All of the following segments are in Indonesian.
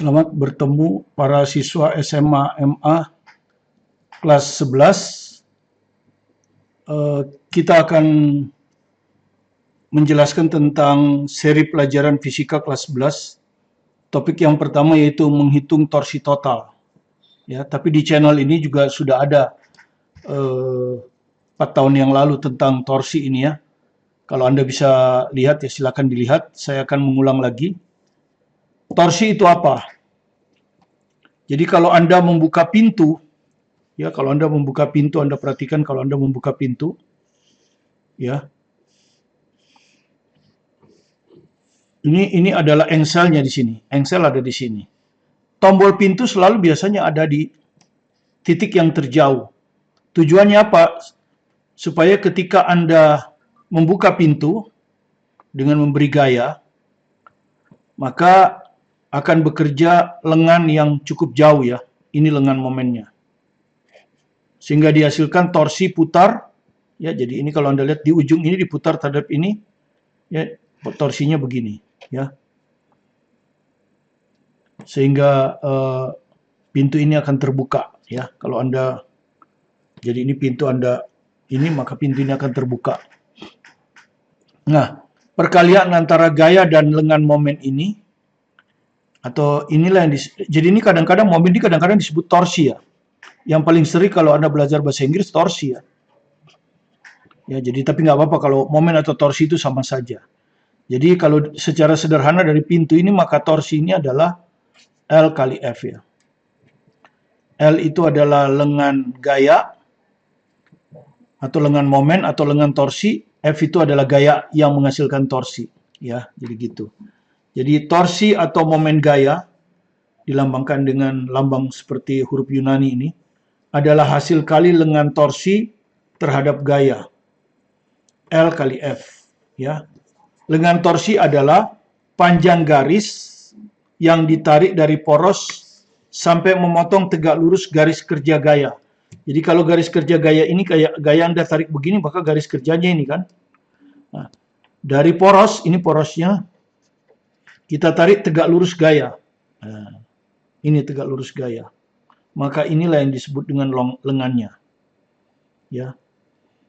Selamat bertemu para siswa SMA MA kelas 11. Kita akan menjelaskan tentang seri pelajaran fisika kelas 11. Topik yang pertama yaitu menghitung torsi total. Ya, tapi di channel ini juga sudah ada 4 tahun yang lalu tentang torsi ini ya. Kalau Anda bisa lihat ya silakan dilihat. Saya akan mengulang lagi. Torsi itu apa? Jadi kalau Anda membuka pintu, ya kalau Anda membuka pintu, Anda perhatikan kalau Anda membuka pintu, ya. Ini adalah engselnya di sini. Engsel ada di sini. Tombol pintu selalu biasanya ada di titik yang terjauh. Tujuannya apa? Supaya ketika Anda membuka pintu dengan memberi gaya, maka akan bekerja lengan yang cukup jauh ya. Ini lengan momennya. Sehingga dihasilkan torsi putar. Ya, jadi ini kalau Anda lihat di ujung ini diputar terhadap ini, ya torsinya begini, ya. Sehingga pintu ini akan terbuka, ya. Kalau Anda, jadi ini pintu Anda ini, maka pintu ini akan terbuka. Nah, perkalian antara gaya dan lengan momen ini, atau inilah yang jadi ini kadang-kadang momen ini kadang-kadang disebut torsi ya. Yang paling sering kalau Anda belajar bahasa Inggris torsi ya. Ya, jadi tapi nggak apa-apa kalau momen atau torsi itu sama saja. Jadi kalau secara sederhana dari pintu ini maka torsi ini adalah L kali F ya. L itu adalah lengan gaya atau lengan momen atau lengan torsi. F itu adalah gaya yang menghasilkan torsi. Ya, jadi gitu. Jadi torsi atau momen gaya dilambangkan dengan lambang seperti huruf Yunani ini adalah hasil kali lengan torsi terhadap gaya. L kali F, ya. Lengan torsi adalah panjang garis yang ditarik dari poros sampai memotong tegak lurus garis kerja gaya. Jadi kalau garis kerja gaya ini kayak gaya Anda tarik begini, maka garis kerjanya ini kan. Nah, dari poros, ini porosnya, kita tarik tegak lurus gaya. Nah, ini tegak lurus gaya. Maka inilah yang disebut dengan lengannya. Ya.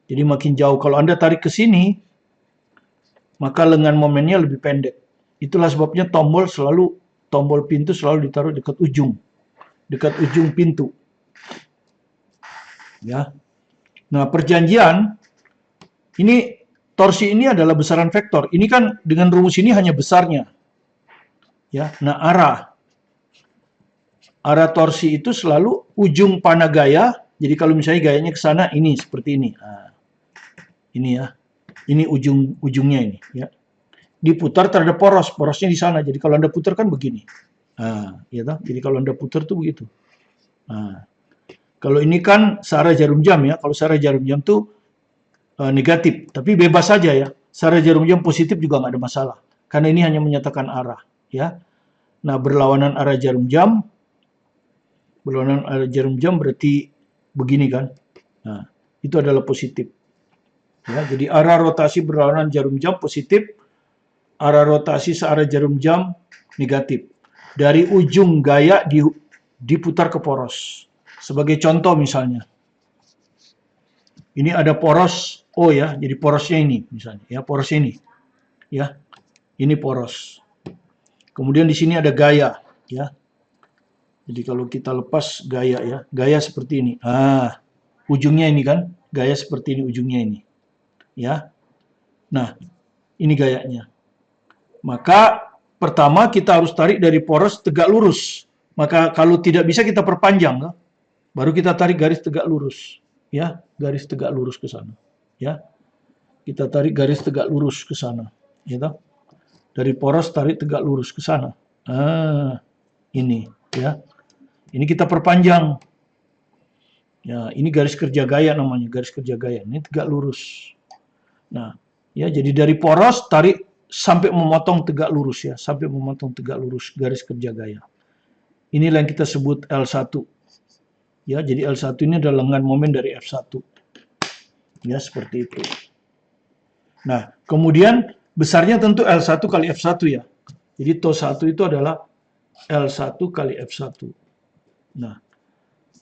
Jadi makin jauh. Kalau Anda tarik ke sini, maka lengan momennya lebih pendek. Itulah sebabnya tombol pintu selalu ditaruh dekat ujung pintu. Ya. Nah, perjanjian ini torsi ini adalah besaran vektor. Ini kan dengan rumus ini hanya besarnya. Ya. Nah, arah torsi itu selalu ujung panah gaya. Jadi kalau misalnya gayanya ke sana ini seperti ini. Nah, ini ya. Ini ujungnya ini ya. Diputar terhadap porosnya di sana. Jadi kalau Anda putar kan begini. Nah, ya toh? Jadi kalau Anda putar tuh begitu. Nah, kalau ini kan searah jarum jam ya. Kalau searah jarum jam tuh negatif, tapi bebas saja ya. Searah jarum jam positif juga nggak ada masalah. Karena ini hanya menyatakan arah ya. Nah, berlawanan arah jarum jam berarti begini kan. Nah, itu adalah positif. Ya, jadi arah rotasi berlawanan jarum jam positif, arah rotasi searah jarum jam negatif. Dari ujung gaya diputar ke poros. Sebagai contoh misalnya, ini ada poros O ya, jadi porosnya ini misalnya, ya porosnya ini, ya, ini poros. Kemudian di sini ada gaya, ya. Jadi kalau kita lepas gaya ya, gaya seperti ini. Ujungnya ini kan, gaya seperti ini ujungnya ini. Ya. Nah, ini gayanya. Maka pertama kita harus tarik dari poros tegak lurus. Maka kalau tidak bisa kita perpanjang, kan? Baru kita tarik garis tegak lurus. Ya, garis tegak lurus ke sana. Ya. Kita tarik garis tegak lurus ke sana, gitu. Dari poros tarik tegak lurus ke sana. Ini, ya. Ini kita perpanjang. Ya, ini garis kerja gaya namanya, garis kerja gaya. Ini tegak lurus. Nah, ya jadi dari poros tarik sampai memotong tegak lurus ya, sampai memotong tegak lurus garis kerja gaya. Inilah yang kita sebut L1. Ya, jadi L1 ini adalah lengan momen dari F1. Ya, seperti itu. Nah, kemudian besarnya tentu L1 kali F1 ya. Jadi TO1 itu adalah L1 kali F1. Nah,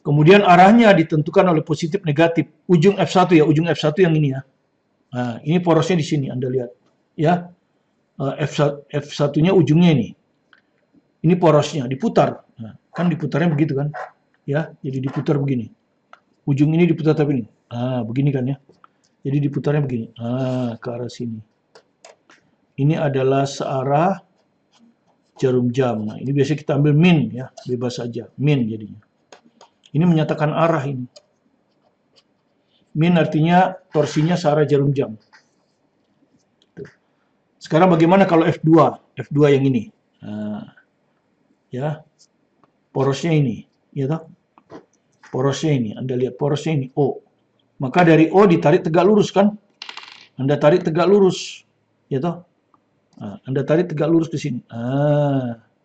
kemudian arahnya ditentukan oleh positif negatif. Ujung F1 ya, ujung F1 yang ini ya. Nah, ini porosnya di sini, Anda lihat. Ya, F1-nya ujungnya ini. Ini porosnya, diputar. Nah, kan diputarnya begitu kan. Ya, jadi diputar begini. Ujung ini diputar tapi ini. Begini kan ya. Jadi diputarnya begini. Ke arah sini. Ini adalah searah jarum jam. Nah, ini biasanya kita ambil min ya, bebas saja. Min jadinya. Ini menyatakan arah ini. Min artinya torsinya searah jarum jam. Sekarang bagaimana kalau F2? F2 yang ini. Ya. Porosnya ini, ya toh? Porosnya ini, Anda lihat porosnya ini O. Maka dari O ditarik tegak lurus kan? Anda tarik tegak lurus, ya toh? Anda tarik tegak lurus ke sini.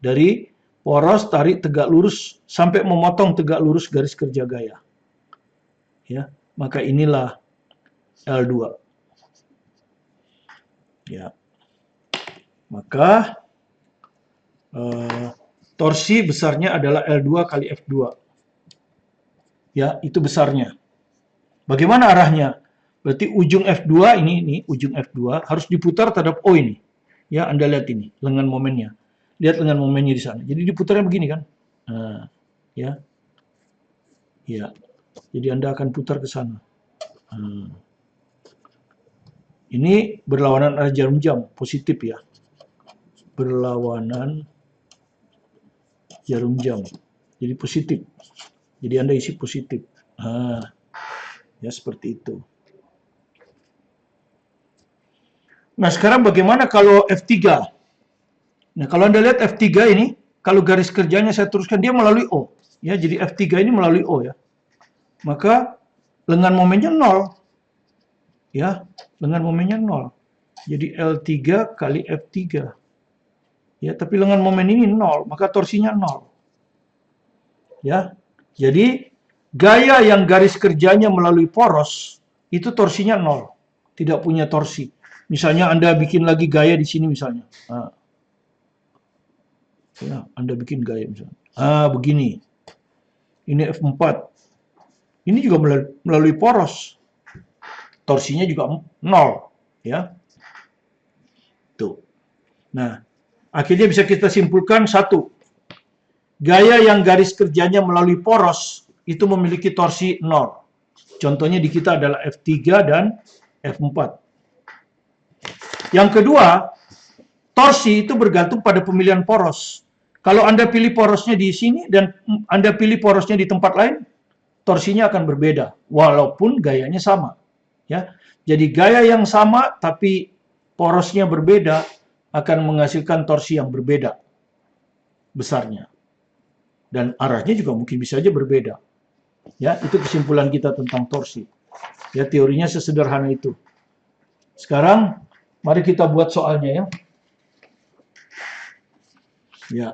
Dari poros tarik tegak lurus sampai memotong tegak lurus garis kerja gaya. Ya, maka inilah L2. Ya. Maka torsi besarnya adalah L2 kali F2. Ya, itu besarnya. Bagaimana arahnya? Berarti ujung F2 ini ujung F2 harus diputar terhadap O ini. Ya, Anda lihat ini, lengan momennya. Lihat lengan momennya di sana. Jadi diputarnya begini kan? Ya. Ya. Jadi Anda akan putar ke sana. Ini berlawanan arah jarum jam, positif ya. Berlawanan jarum jam. Jadi positif. Jadi Anda isi positif. Ya seperti itu. Nah, sekarang bagaimana kalau F3? Nah, kalau Anda lihat F3 ini, kalau garis kerjanya saya teruskan, dia melalui O. Ya, jadi F3 ini melalui O ya. Maka lengan momennya 0. Ya, lengan momennya 0. Jadi L3 kali F3. Ya, tapi lengan momen ini 0, maka torsinya 0. Ya. Jadi gaya yang garis kerjanya melalui poros itu torsinya 0. Tidak punya torsi. Misalnya Anda bikin lagi gaya di sini misalnya. Ya, Anda bikin gaya misalnya. Begini. Ini F4. Ini juga melalui poros. Torsinya juga 0, ya. Tuh. Nah, akhirnya bisa kita simpulkan satu. Gaya yang garis kerjanya melalui poros itu memiliki torsi 0. Contohnya di kita adalah F3 dan F4. Yang kedua, torsi itu bergantung pada pemilihan poros. Kalau Anda pilih porosnya di sini dan Anda pilih porosnya di tempat lain, torsinya akan berbeda, walaupun gayanya sama. Ya, jadi gaya yang sama tapi porosnya berbeda akan menghasilkan torsi yang berbeda besarnya. Dan arahnya juga mungkin bisa saja berbeda. Ya, itu kesimpulan kita tentang torsi. Ya, teorinya sesederhana itu. Sekarang mari kita buat soalnya ya. Ya.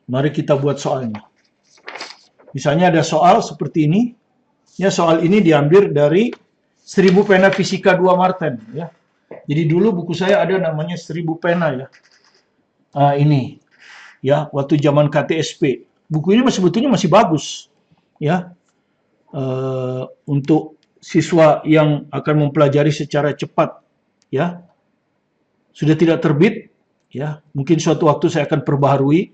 Mari kita buat soalnya. Misalnya ada soal seperti ini. Ya, soal ini diambil dari 1000 pena fisika 2 Marten ya. Jadi dulu buku saya ada namanya 1000 pena ya. Ini ya, waktu zaman KTSP. Buku ini sebetulnya masih bagus ya. Untuk siswa yang akan mempelajari secara cepat ya. Sudah tidak terbit ya. Mungkin suatu waktu saya akan perbaharui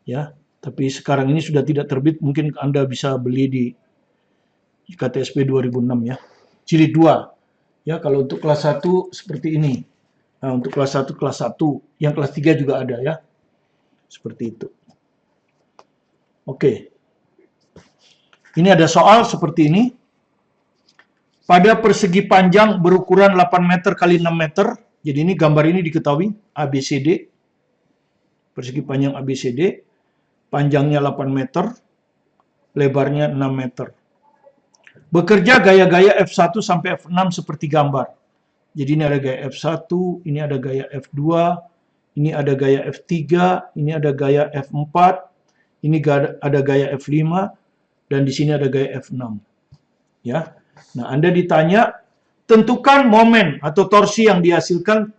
ya. Tapi sekarang ini sudah tidak terbit, mungkin Anda bisa beli di KTSP 2006 ya. Jilid 2. Ya, kalau untuk kelas 1 seperti ini. Nah, untuk kelas 1 kelas 1, yang kelas 3 juga ada ya. Seperti itu. Oke. Ini ada soal seperti ini. Pada persegi panjang berukuran 8 meter kali 6 meter. Jadi ini gambar ini diketahui ABCD. Persegi panjang ABCD. Panjangnya 8 meter. Lebarnya 6 meter. Bekerja gaya-gaya F1 sampai F6 seperti gambar. Jadi ini ada gaya F1, ini ada gaya F2, ini ada gaya F3, ini ada gaya F4, ini ada gaya F5, dan di sini ada gaya F6. Ya. Nah, Anda ditanya, tentukan momen atau torsi yang dihasilkan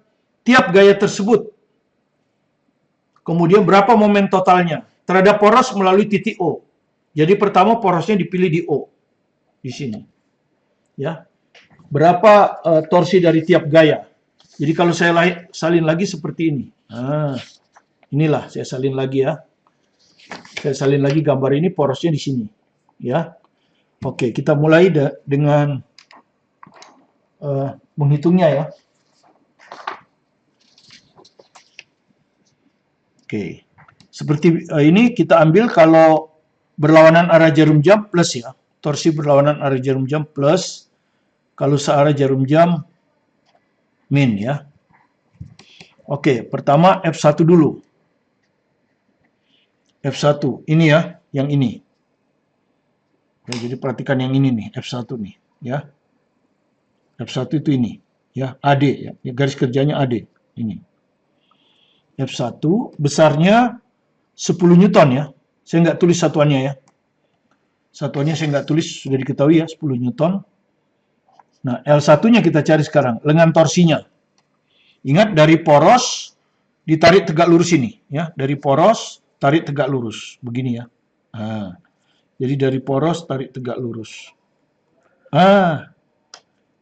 tiap gaya tersebut. Kemudian berapa momen totalnya terhadap poros melalui titik O. Jadi pertama porosnya dipilih di O di sini. Ya. Berapa torsi dari tiap gaya. Jadi kalau saya salin lagi seperti ini. Nah, inilah saya salin lagi ya. Saya salin lagi gambar ini, porosnya di sini. Ya. Oke, kita mulai dengan menghitungnya ya. Oke. Seperti ini kita ambil kalau berlawanan arah jarum jam plus ya. Torsi berlawanan arah jarum jam plus. Kalau searah jarum jam min ya. Oke, pertama F1 dulu. F1, ini ya, yang ini. Ya, jadi perhatikan yang ini nih, F1 nih, ya. F1 itu ini, ya, AD ya. Garis kerjanya AD, ini. F1 besarnya 10 Newton ya. Saya nggak tulis satuannya ya. Satuannya saya nggak tulis, sudah diketahui ya, 10 Newton. Nah, L1-nya kita cari sekarang, lengan torsinya. Ingat dari poros ditarik tegak lurus ini, ya. Dari poros tarik tegak lurus, begini ya. Nah, jadi dari poros tarik tegak lurus.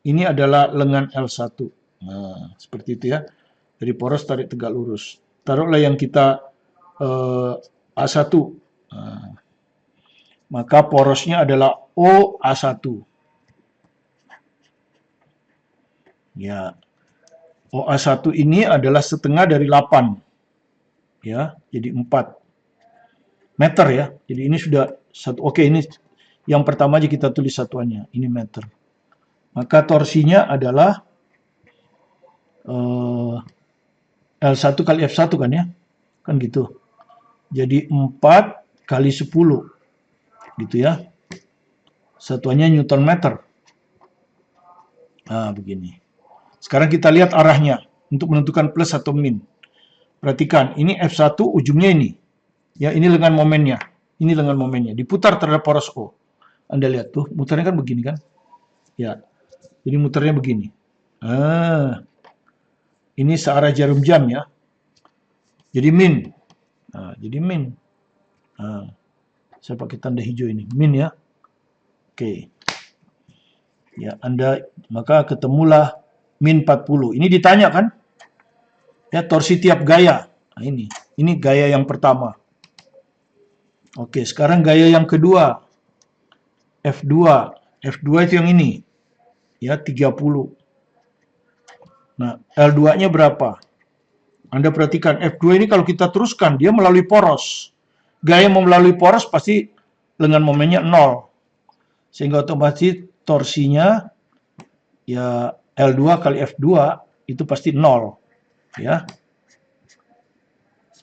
Ini adalah lengan L1. Nah, seperti itu ya. Dari poros tarik tegak lurus. Taruhlah yang kita A1. Nah, maka porosnya adalah OA1. Ya. OA1 ini adalah setengah dari 8. Ya, jadi 4 meter ya. Jadi ini sudah satu. Oke, ini yang pertama aja kita tulis satuannya. Ini meter. Maka torsinya adalah L1 kali F1 kan ya. Kan gitu. Jadi 4 kali 10. Gitu ya. Satuannya Newton meter. Nah, begini. Sekarang kita lihat arahnya untuk menentukan plus atau min. Perhatikan, ini F1 ujungnya ini. Ya, ini lengan momennya. Ini lengan momennya. Diputar terhadap poros O. Anda lihat tuh, muternya kan begini kan? Ya. Jadi muternya begini. Ini searah jarum jam ya. Jadi min. Nah, jadi min. Nah, saya pakai tanda hijau ini. Min ya. Oke. Ya, maka ketemulah min 40. Ini ditanya kan? Ya, torsi tiap gaya. Nah, ini gaya yang pertama. Oke, sekarang gaya yang kedua. F2. F2 itu yang ini. Ya, 30. Nah, L2-nya berapa? Anda perhatikan, F2 ini kalau kita teruskan, dia melalui poros. Gaya melalui poros pasti lengan momennya 0. Sehingga otomatis torsinya ya L2 kali F2 itu pasti 0. Ya.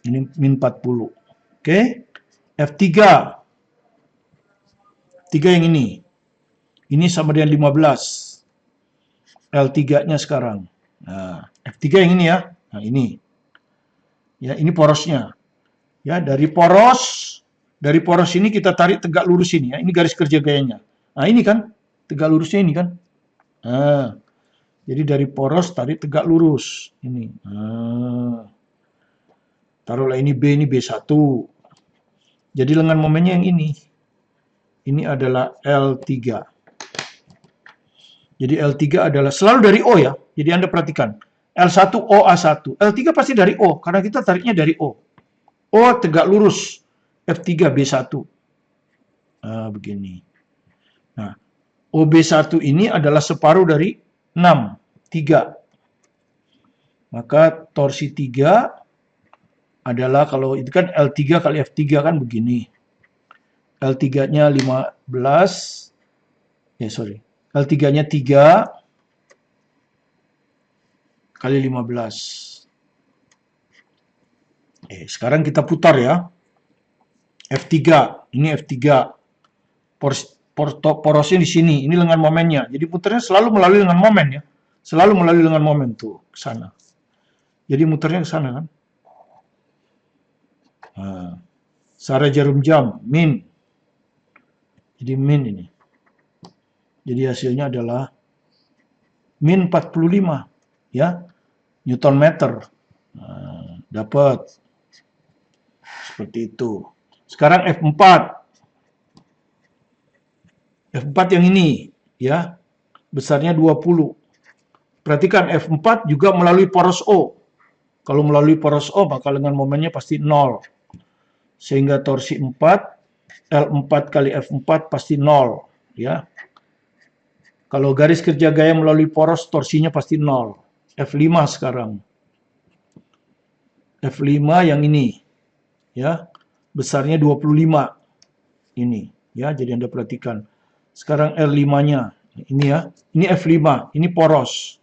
Ini min 40. Oke. F3. 3 yang ini. Ini sama dengan 15. L3-nya sekarang. Nah, F3 yang ini ya. Nah, ini. Ya, ini porosnya. Ya, dari poros ini kita tarik tegak lurus ini ya. Ini garis kerja gayanya. Nah, ini kan tegak lurusnya ini kan. Nah, jadi dari poros tarik tegak lurus. Ini. Nah, taruhlah ini B, ini B1. Jadi lengan momennya yang ini. Ini adalah L3. Jadi L3 adalah selalu dari O ya. Jadi Anda perhatikan. L1 OA1. L3 pasti dari O. Karena kita tariknya dari O. O tegak lurus. F3 B1. Nah, begini. Nah, OB1 ini adalah separuh dari 6. 3. Maka torsi 3 adalah kalau itu kan L3 kali F3 kan begini. L3-nya 15. L3-nya 3 kali 15. Sekarang kita putar ya. F3. Ini F3. Porosnya di sini. Ini lengan momennya. Jadi putarnya selalu melalui lengan momen ya. Selalu melalui lengan momen tuh ke sana. Jadi muternya ke sana kan. Nah, searah jarum jam min. Jadi min ini. Jadi hasilnya adalah min 45 ya. Newton meter. Nah, dapat Seperti itu. Sekarang F4. F4 yang ini, ya. Besarnya 20. Perhatikan F4 juga melalui poros O. Kalau melalui poros O, maka lengan momennya pasti 0. Sehingga torsi 4, L4 kali F4 pasti 0. Ya. Kalau garis kerja gaya melalui poros, torsinya pasti 0. F5 sekarang. F5 yang ini. Ya. Besarnya 25. Ini. Ya, jadi Anda perhatikan. Sekarang L5-nya. Ini ya. Ini F5. Ini poros.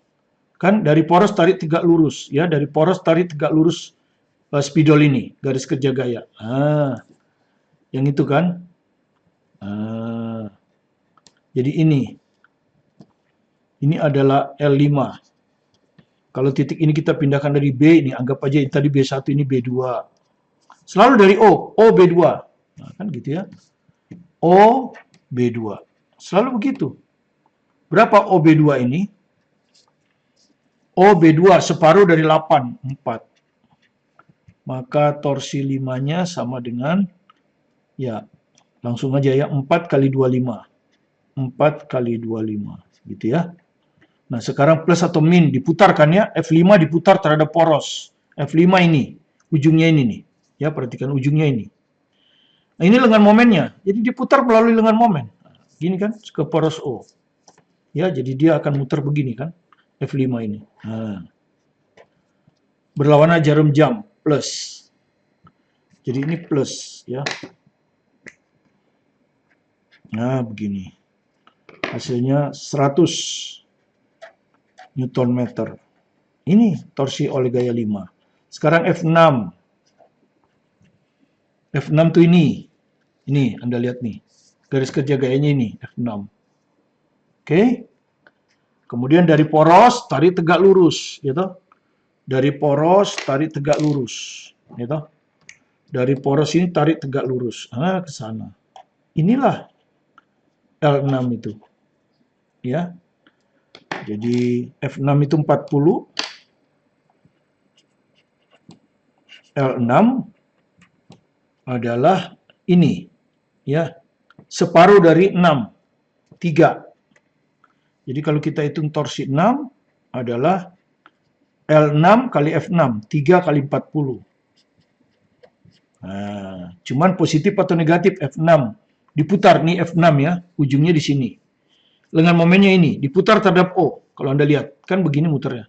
Kan dari poros tarik tegak lurus. Ya, dari poros tarik tegak lurus spidol ini. Garis kerja gaya. Yang itu kan. Jadi ini adalah L5. Kalau titik ini kita pindahkan dari B, ini anggap aja tadi B1, ini B2. Selalu dari O B2. Nah, kan gitu ya. O B2. Selalu begitu. Berapa O B2 ini? O B2 separuh dari 8, 4. Maka torsi 5-nya sama dengan, ya, langsung aja ya, 4 kali 25. 4 kali 25. Gitu ya. Nah, sekarang plus atau min diputarkan ya. F5 diputar terhadap poros. F5 ini. Ujungnya ini nih. Ya, perhatikan ujungnya ini. Nah, ini lengan momennya. Jadi diputar melalui lengan momen. Gini kan, ke poros O. Ya, jadi dia akan muter begini kan. F5 ini. Berlawanan jarum jam. Plus. Jadi ini plus. Ya. Nah, begini. Hasilnya 100 Newton meter. Ini torsi oleh gaya 5. Sekarang F6. F6 tuh ini. Ini Anda lihat nih. Garis kerja gayanya ini F6. Oke. Kemudian dari poros tarik tegak lurus, gitu. Dari poros tarik tegak lurus, gitu. Dari poros ini tarik tegak lurus. Ke sana. Inilah L6 itu. Ya. Jadi F6 itu 40. L6 adalah ini. Ya. Separuh dari 6. 3. Jadi kalau kita hitung torsi 6 adalah L6 kali F6. 3 kali 40. Nah, cuman positif atau negatif F6. Diputar nih F6 ya. Ujungnya di sini. Lengan momennya ini diputar terhadap O. Kalau Anda lihat, kan begini muternya.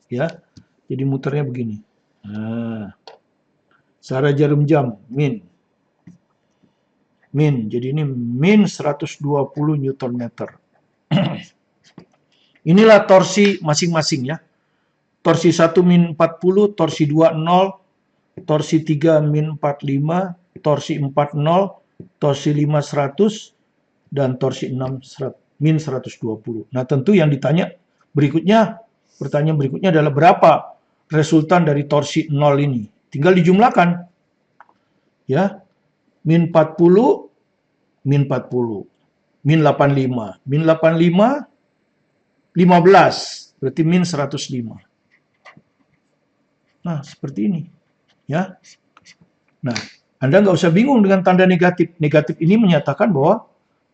Ya, jadi muternya begini. Searah jarum jam, min. Jadi ini min 120 Newton meter. Inilah torsi masing-masing ya. Torsi 1 min 40, torsi 2 0, torsi 3 min 45, torsi 4 0, torsi 5 100, dan torsi 6 min 120. Nah, tentu yang ditanya berikutnya, pertanyaan berikutnya adalah berapa resultan dari torsi 0 ini? Tinggal dijumlahkan. Ya. Min 40, min 40. Min 85. Min 85, 15. Berarti min 105. Nah, seperti ini. Ya. Nah, Anda nggak usah bingung dengan tanda negatif. Negatif ini menyatakan bahwa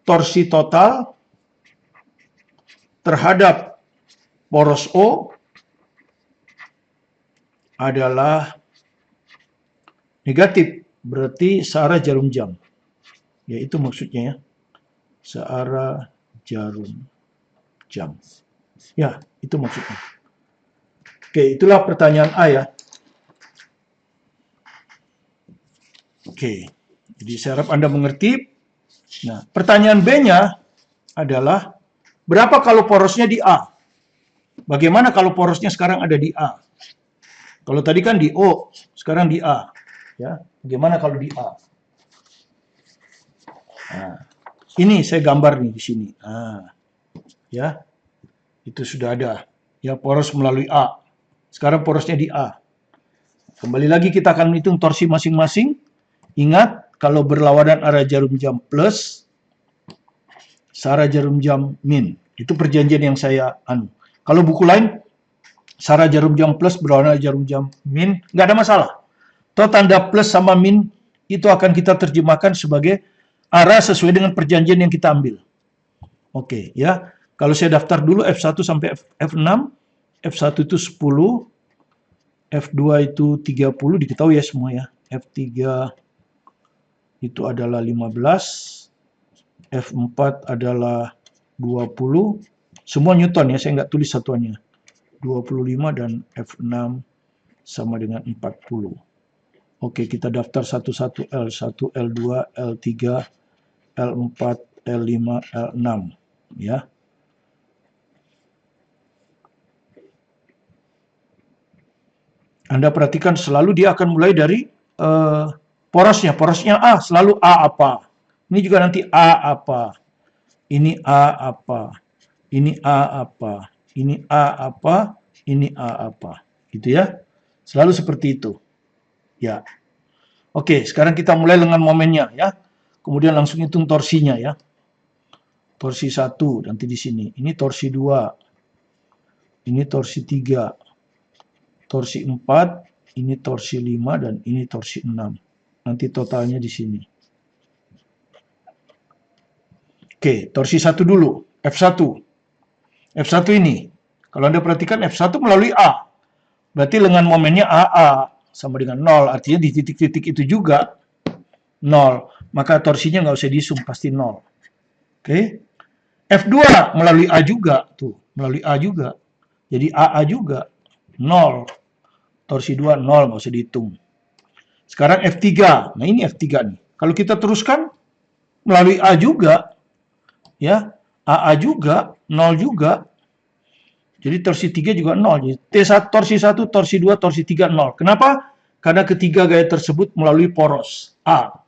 torsi total terhadap poros O adalah negatif, berarti searah jarum jam. Ya, itu maksudnya ya. Searah jarum jam. Ya, itu maksudnya. Oke, itulah pertanyaan A ya. Oke, jadi saya harap Anda mengerti. Nah, pertanyaan B-nya adalah berapa kalau porosnya di A? Bagaimana kalau porosnya sekarang ada di A? Kalau tadi kan di O, sekarang di A. Ya, bagaimana kalau di A? Nah, ini saya gambar nih di sini. Ya, itu sudah ada. Ya, poros melalui A. Sekarang porosnya di A. Kembali lagi kita akan menghitung torsi masing-masing. Ingat, kalau berlawanan arah jarum jam plus, searah jarum jam min. Itu perjanjian yang saya Kalau buku lain, searah jarum jam plus berlawanan arah jarum jam min, nggak ada masalah. Atau tanda plus sama min itu akan kita terjemahkan sebagai arah sesuai dengan perjanjian yang kita ambil. Oke, ya. Kalau saya daftar dulu F1 sampai F6, F1 itu 10, F2 itu 30, diketahui ya semua ya. F3 itu adalah 15, F4 adalah 20, semua Newton ya, saya nggak tulis satuannya. 25 dan F6 sama dengan 40. Oke, kita daftar satu-satu L1, L2, L3, L4, L5, L6 ya. Anda perhatikan selalu dia akan mulai dari porosnya. Porosnya A, selalu A apa. Ini juga nanti A apa. Ini A apa. Ini A apa. Ini A apa. Ini A apa. Gitu ya. Selalu seperti itu. Ya. Oke, sekarang kita mulai dengan momennya ya. Kemudian langsung hitung torsinya ya. Torsi 1 nanti di sini. Ini torsi 2. Ini torsi 3. Torsi 4, ini torsi 5, dan ini torsi 6. Nanti totalnya di sini. Oke, torsi 1 dulu, F1. F1 ini, kalau Anda perhatikan F1 melalui A. Berarti lengan momennya AA sama dengan 0. Artinya di titik-titik itu juga 0. Maka torsinya nggak usah disum, pasti 0. Oke. F2 melalui A juga, tuh, melalui A juga. Jadi AA juga 0. Torsi 2, 0, nggak usah dihitung. Sekarang F3. Nah, ini F3 nih. Kalau kita teruskan melalui A juga, ya, AA juga, 0 juga. Jadi torsi 3 juga 0. Jadi T1, torsi 1, torsi 2, torsi 3, 0. Kenapa? Karena ketiga gaya tersebut melalui poros A.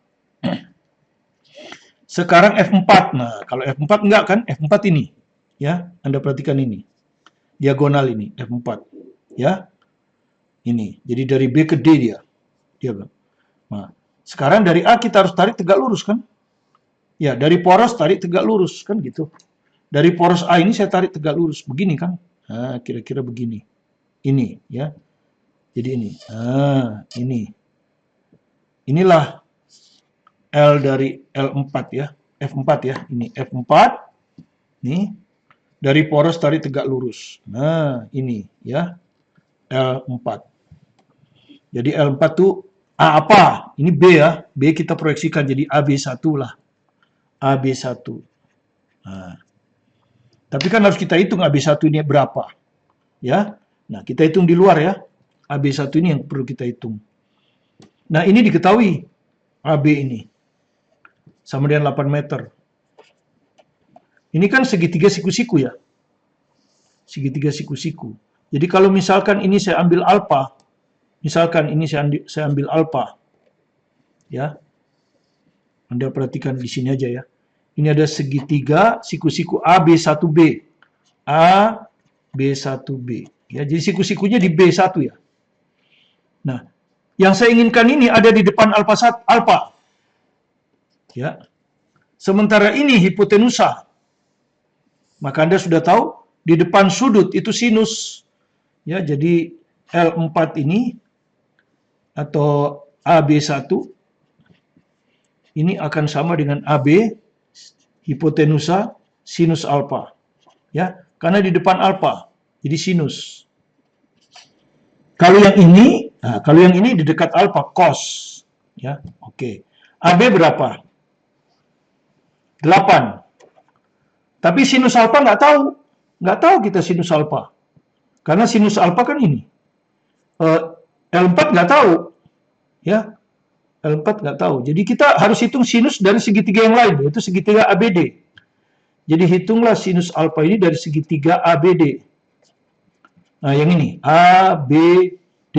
Sekarang F4. Nah, kalau F4 enggak kan? F4 ini. Ya, Anda perhatikan ini. Diagonal ini, F4. Ya. Ini. Jadi dari B ke D dia. Nah, sekarang dari A kita harus tarik tegak lurus kan? Ya, dari poros tarik tegak lurus kan gitu. Dari poros A ini saya tarik tegak lurus. Begini kan? Nah, kira-kira begini. Ini ya. Jadi ini. Nah, ini. Inilah L dari L4 ya. F4 ya. Ini F4. Nih. Dari poros tarik tegak lurus. Nah, ini ya. L4. Jadi L4 tuh A apa? Ini B ya. B kita proyeksikan jadi AB1 lah. AB1. Nah, tapi kan harus kita hitung AB1 ini berapa. Ya. Nah, kita hitung di luar ya. AB1 ini yang perlu kita hitung. Nah, ini diketahui. AB ini. Sama dengan 8 meter. Ini kan segitiga siku-siku ya. Segitiga siku-siku. Jadi kalau misalkan ini saya ambil alfa. Misalkan ini saya ambil alfa. Ya. Anda perhatikan di sini aja ya. Ini ada segitiga siku-siku AB1B. AB1B. Ya, jadi siku-sikunya di B1 ya. Nah, yang saya inginkan ini ada di depan alfa. Ya. Sementara ini hipotenusa. Maka Anda sudah tahu di depan sudut itu sinus. Ya, jadi L4 ini atau AB1 ini akan sama dengan AB hipotenusa sinus alfa. Ya, karena di depan alfa. Jadi sinus. Kalau yang ini di dekat alfa cos. Ya, oke. AB berapa? 8. Tapi sinus alfa nggak tahu. Nggak tahu kita sinus alfa. Karena sinus alfa kan ini. L4 nggak tahu. Ya, L4 nggak tahu. Jadi kita harus hitung sinus dari segitiga yang lain, yaitu segitiga ABD. Jadi hitunglah sinus alfa ini dari segitiga ABD. Nah, yang ini ABD.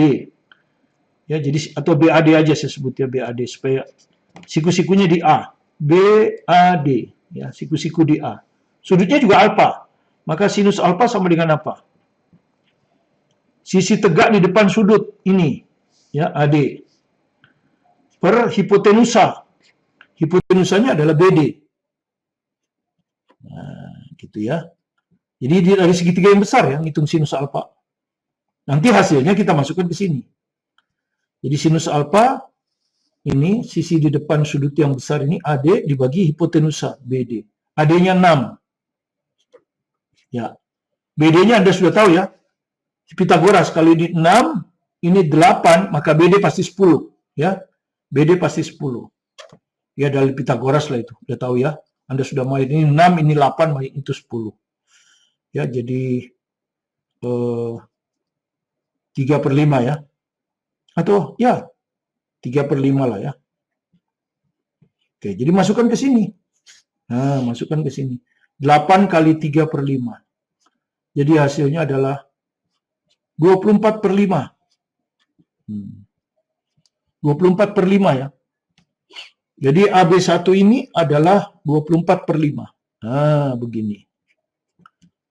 Ya, jadi atau BAD aja saya sebut ya, BAD supaya siku-sikunya di A. BAD, ya, siku-siku di A. Sudutnya juga alfa. Maka sinus alfa sama dengan apa? Sisi tegak di depan sudut ini, ya, AD. Per hipotenusa. Hipotenusanya adalah BD. Nah, gitu ya. Jadi dari segitiga yang besar ya, ngitung sinus alfa. Nanti hasilnya kita masukkan ke sini. Jadi sinus alfa ini sisi di depan sudut yang besar ini AD dibagi hipotenusa BD. AD-nya 6. Ya. BD-nya Anda sudah tahu ya. Pitagoras kalau ini 6, ini 8, maka BD pasti 10, ya. BD pasti 10. Ya dari Pitagoras lah itu. Sudah tahu ya. Anda sudah main ini 6, ini 8, main itu 10. Ya, jadi 3/5 ya. Atau ya 3/5 lah ya. Oke, jadi masukkan ke sini. Nah, masukkan ke sini. 8 kali 3/5. Jadi hasilnya adalah 24/5. 24/5 ya. Jadi AB1 ini adalah 24/5. Nah, begini.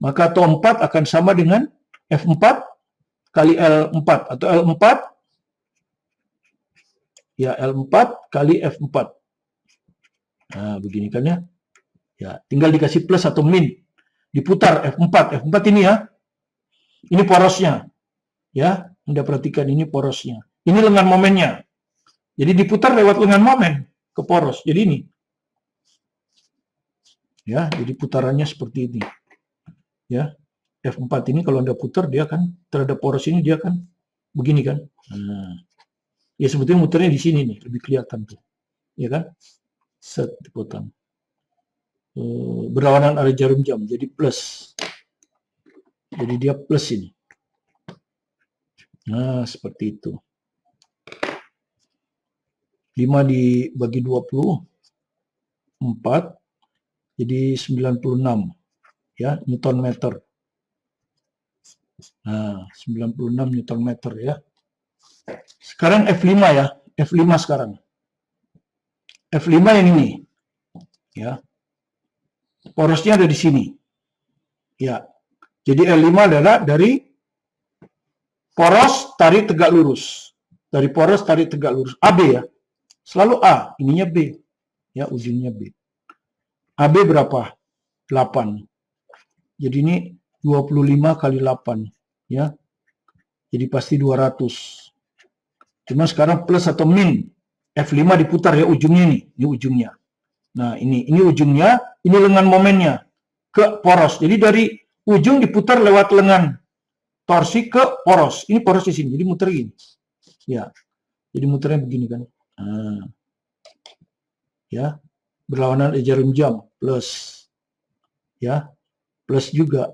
Maka TO4 akan sama dengan F4 kali L4 atau L4 ya L4 kali F4. Nah, begini kan ya. Ya, tinggal dikasih plus atau min. Diputar F4. F4 ini ya. Ini porosnya. Ya, Anda perhatikan ini porosnya. Ini lengan momennya. Jadi diputar lewat lengan momen ke poros. Jadi ini. Ya, jadi putarannya seperti ini. Ya. F4 ini kalau Anda putar dia kan terhadap poros ini dia kan begini kan. Nah, ya sebetulnya muternya di sini nih, lebih kelihatan tuh. Ya kan? Set dipotong. Berlawanan arah jarum jam, jadi plus. Jadi dia plus ini. Nah, seperti itu. 5 dibagi 24, jadi 96 ya, Newton meter. Nah, 96 Newton meter ya. Sekarang F5 ya, F5 sekarang. F5 yang ini. Ya. Porosnya ada di sini. Ya. Jadi L5 adalah dari poros tarik tegak lurus. Dari poros tarik tegak lurus. AB ya. Selalu A, ininya B. Ya, ujungnya B. AB berapa? 8. Jadi ini 25 kali 8. Ya. Jadi pasti 200. Cuma sekarang plus atau min. F5 diputar ya ujungnya ini. Ini ujungnya. Nah, ini ujungnya, ini lengan momennya ke poros. Jadi dari ujung diputar lewat lengan torsi ke poros. Ini poros di sini. Jadi muter gini. Ya. Jadi muternya begini kan. Nah. Ya. Berlawanan jarum jam plus. Ya. Plus juga.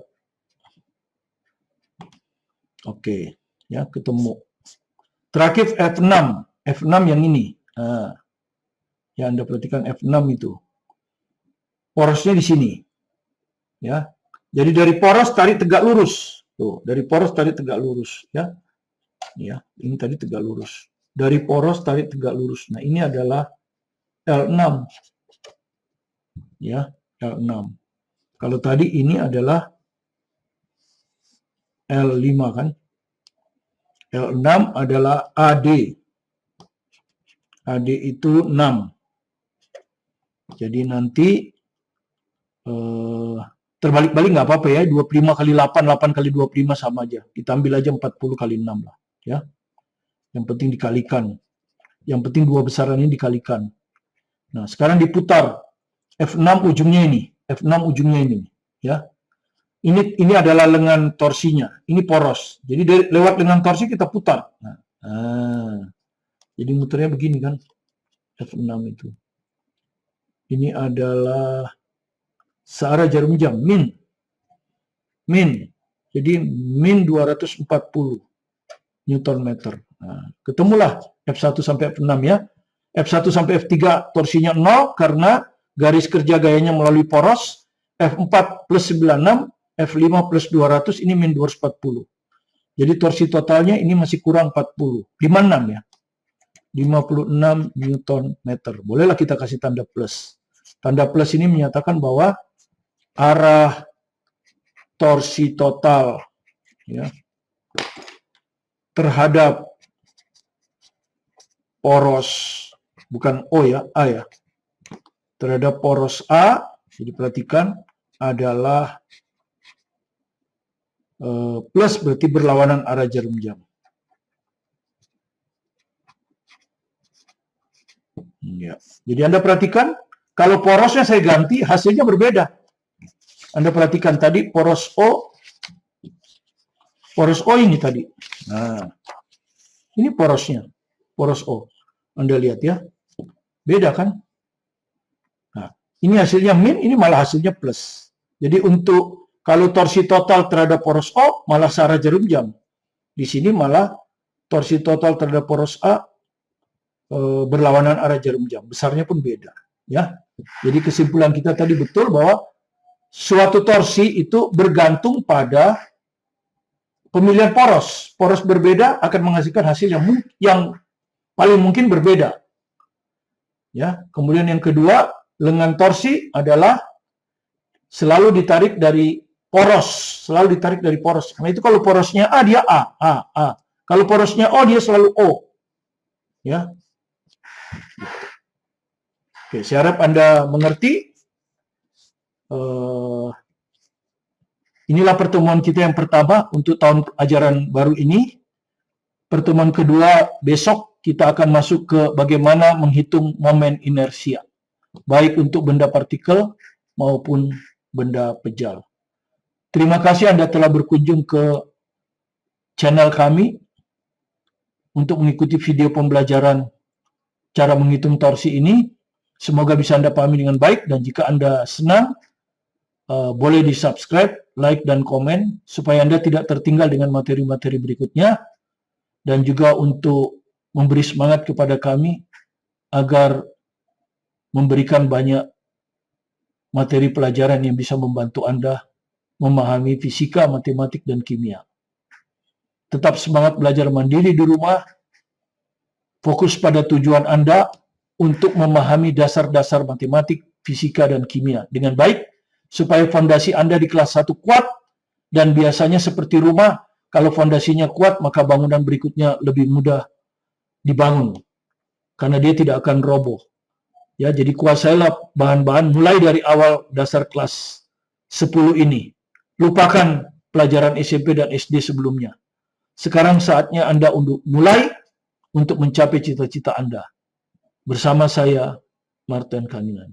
Oke. Ya, ketemu. Terakhir F6. F6 yang ini. Nah. Ya, Anda perhatikan F6 itu. Porosnya di sini. Ya. Jadi dari poros tarik tegak lurus. Tuh, dari poros tarik tegak lurus, ya. Ya, ini tadi tegak lurus. Dari poros tarik tegak lurus. Nah, ini adalah L6. Ya, L6. Kalau tadi ini adalah L5 kan. L6 adalah AD. AD itu 6. Jadi nanti terbalik-balik nggak apa-apa ya. 25 kali 8, 8 kali 25 sama aja. Kita ambil aja 40 kali 6 lah. Ya. Yang penting dikalikan. Yang penting dua besaran ini dikalikan. Nah, sekarang diputar. F6 ujungnya ini. F6 ujungnya ini. Ya. Ini adalah lengan torsinya. Ini poros. Jadi lewat lengan torsi kita putar. Nah, jadi muternya begini kan. F6 itu. Ini adalah searah jarum jam. Min. Jadi min 240 Newton meter. Nah, ketemulah F1 sampai F6 ya. F1 sampai F3 torsinya 0 karena garis kerja gayanya melalui poros. F4 plus 96, F5 plus 200, ini min 240. Jadi torsi totalnya ini masih kurang 40. 56 ya. 56 Newton meter. Bolehlah kita kasih tanda plus. Tanda plus ini menyatakan bahwa arah torsi total ya, terhadap poros, bukan O ya, A ya. Terhadap poros A, jadi perhatikan, adalah plus berarti berlawanan arah jarum jam. Ya. Jadi Anda perhatikan, kalau porosnya saya ganti, hasilnya berbeda. Anda perhatikan tadi poros O ini tadi. Nah, ini porosnya, poros O. Anda lihat ya, beda kan? Nah, ini hasilnya min, ini malah hasilnya plus. Jadi untuk kalau torsi total terhadap poros O, malah searah jarum jam. Di sini malah torsi total terhadap poros A berlawanan arah jarum jam. Besarnya pun beda. Ya, jadi kesimpulan kita tadi betul bahwa suatu torsi itu bergantung pada pemilihan poros. Poros berbeda akan menghasilkan hasil yang paling mungkin berbeda. Ya, kemudian yang kedua, lengan torsi adalah selalu ditarik dari poros, Nah, itu kalau porosnya A dia A. Kalau porosnya O dia selalu O. Ya. Oke, saya harap Anda mengerti. Inilah pertemuan kita yang pertama untuk tahun ajaran baru ini. Pertemuan kedua besok kita akan masuk ke bagaimana menghitung momen inersia, baik untuk benda partikel maupun benda pejal. Terima kasih Anda telah berkunjung ke channel kami untuk mengikuti video pembelajaran cara menghitung torsi ini. Semoga bisa Anda pahami dengan baik, dan jika Anda senang, boleh di-subscribe, like, dan komen supaya Anda tidak tertinggal dengan materi-materi berikutnya, dan juga untuk memberi semangat kepada kami agar memberikan banyak materi pelajaran yang bisa membantu Anda memahami fisika, matematik, dan kimia. Tetap semangat belajar mandiri di rumah, fokus pada tujuan Anda untuk memahami dasar-dasar matematik, fisika, dan kimia dengan baik, supaya fondasi Anda di kelas 1 kuat, dan biasanya seperti rumah, kalau fondasinya kuat, maka bangunan berikutnya lebih mudah dibangun, karena dia tidak akan roboh. Ya, jadi kuasailah bahan-bahan mulai dari awal dasar kelas 10 ini. Lupakan pelajaran SMP dan SD sebelumnya. Sekarang saatnya Anda untuk mulai untuk mencapai cita-cita Anda. Bersama saya, Martin Kanilan.